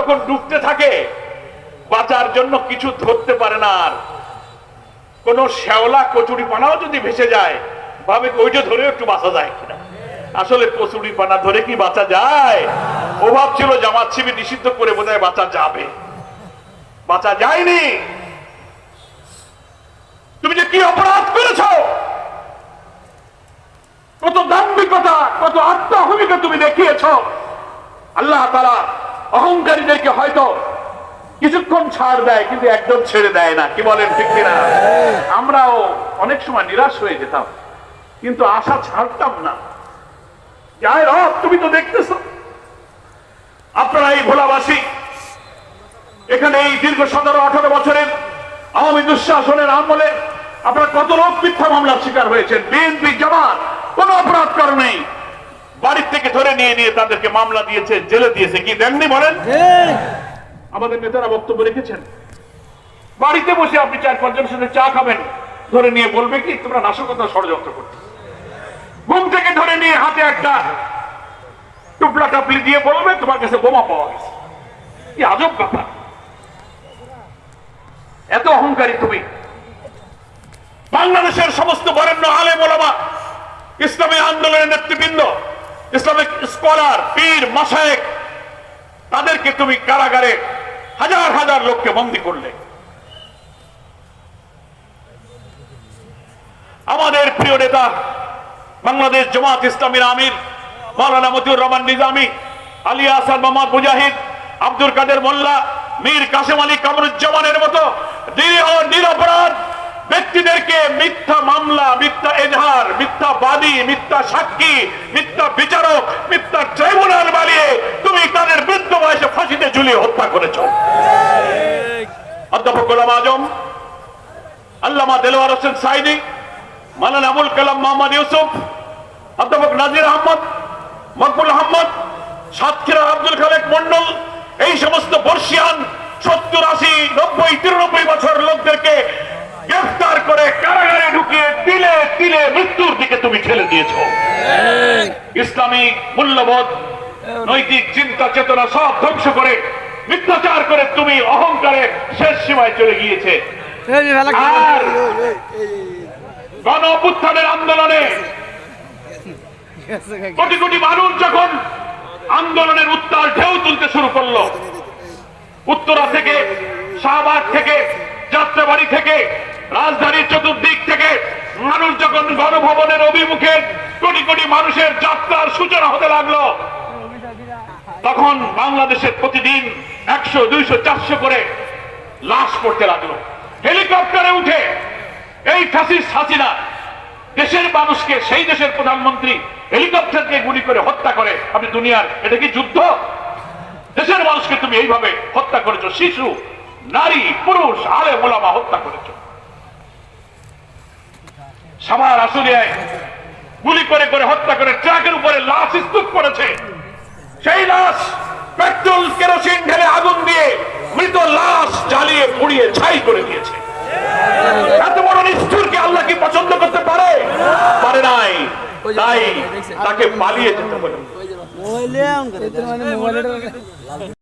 যখন ডুবতে থাকে বাঁচার জন্য কিছু ধরতে পারে না, আর কোন শ্যাওলা কচুরি পানাও যদি ভেসে যায় ভাবে ওইটা ধরে একটু বাঁচা যায় কিনা। আসলে কচুরি পানা ধরে কি বাঁচা যায়? ও ভাবছিল জামাত শিবির নিষিদ্ধ করে বোধহয় বাঁচা যাবে, বাঁচা যায়নি। তুমি যে কি অপরাধ করেছ, কত দাম্ভিকতা, কত আত্মাহমিকা তুমি দেখিয়েছ। আল্লাহ তাআলা অহংকারীদেরকে হয়তো কিছুক্ষণ ছাড় দেয়, কিন্তু একদম ছেড়ে দেয় না। কি বলেন, ঠিক কিনা? আমরাও অনেক সময় নিরাশ হয়ে যেতাম, কিন্তু আশা ছাড়তাম না। যাই রব, তুমি তো দেখতেছো আপনারা এই ভোলাবাসী এখানে এই দীর্ঘ 17-18 বছরের আওয়ামী দুঃশাসনের আমলে আপনারা কত লোক মিথ্যা মামলার শিকার হয়েছেন। বিএনপি জামাত কোন অপরাধ করে নেই, বাড়ির থেকে ধরে নিয়ে নিয়ে তাদেরকে মামলা দিয়েছে, জেলে দিয়েছে। কি দেননি বলেন? আমাদের নেতারা বক্তব্য রেখেছেন। বাড়িতে বসে আপনি 4-5 জনের সাথে চা খাবেন, ধরে নিয়ে বলবে কি তোমরা নাশকতা ষড়যন্ত্র করছো। ঘুম থেকে ধরে নিয়ে হাতে একটা টুপলা টাপলি দিয়ে বলবে তোমার কাছে বোমা পাওয়া গেছে। কি আজব ব্যাপার, এত অহংকারী তুমি। বাংলাদেশের সমস্ত বরেণ্য আলেম ওলামা, ইসলামী আন্দোলনের নেতৃবৃন্দ, ইসলামিক স্কলার, পীর, মাশায়েখ, তাদেরকে তুমি কারাগারে হাজার হাজার লোককে বন্দী করলে। আমাদের প্রিয় নেতা বাংলাদেশ জামাত ইসলামীর আমির মাওলানা মতিউর রহমান নিজামী, আলী আহসান মোহাম্মদ মুজাহিদ, আব্দুল কাদের মোল্লা, মীর কাসেম আলী কামরুজ্জামানের মতো নিরপরাধ ব্যক্তিদেরকে মিথ্যা মামলা, মিথ্যা এজাহার, মিথ্যা বাদী, মিথ্যা সাক্ষী, মিথ্যা বিচারক, মিথ্যা ট্রাইব্যুনাল বানিয়ে তুমি তাদের বৃদ্ধ বয়সে ফাঁসিতে ঝুলিয়ে হত্যা করেছ। অধ্যাপক গোলাম আজম, আল্লামা দেলোয়ার হোসেন সাইদি, মাওলানা আবুল কালাম মোহাম্মদ ইউসুফ, অধ্যাপক নাজির আহমদ, মকবুল আহমদ, সাতক্ষীরা আব্দুল খালেক মন্ডল, এই সমস্ত বর্ষিয়ান 70, 80, 90, 93 বছর লোকদেরকে গ্রেফতার করে কারাগারে ঢুকিয়ে তিলে তিলে মৃত্যুর দিকে তুমি ঠেলে দিয়েছ। ইসলামী মূল্যবোধ, নৈতিক চিন্তা চেতনা সব ধ্বংস করে, মিথ্যাচার করে তুমি অহংকারের শেষ সীমায় চলে গিয়েছে। আর গণ অভ্যুত্থানের আন্দোলনে কোটি কোটি মানুষ যখন আন্দোলনের উত্তাল ঢেউ তুলতে শুরু করলো, উত্তরা থেকে, শাহবাগ থেকে, যাত্রাবাড়ি থেকে, রাজধানীর চতুর্দিক থেকে মানুষ যখন গণভবনের অভিমুখে কোটি কোটি মানুষের যাত্রার সূচনা হতে লাগলো, তখন বাংলাদেশের প্রতিদিন 100, 200, 400 করে লাশ পড়তে লাগলো। হেলিকপ্টারে উঠে এই ফ্যাসিস্ট হাসিনা দেশের মানুষকে, সেই দেশের প্রধানমন্ত্রী হেলিকপ্টারকে গুলি করে হত্যা করে। আপনি দুনিয়ার, এটা কি যুদ্ধ? দেশের মানুষকে তুমি এইভাবে হত্যা করেছো, শিশু, নারী, পুরুষ, আলেম ওলামা হত্যা করেছো। সাভার আশুলিয়ায় গুলি করে করে হত্যা করে ট্রাকের উপরে লাশ স্তূপ করেছে। সেই লাশ পেট্রোল কেরোসিন ঢেলে আগুন দিয়ে মৃত লাশ জ্বালিয়ে পুড়িয়ে ছাই করে দিয়েছে। এত বড় নিষ্ঠুরকে আল্লাহ কি পছন্দ করতে পারে? পারে নাই। তাই তাকে পালিয়ে যেতে বলে।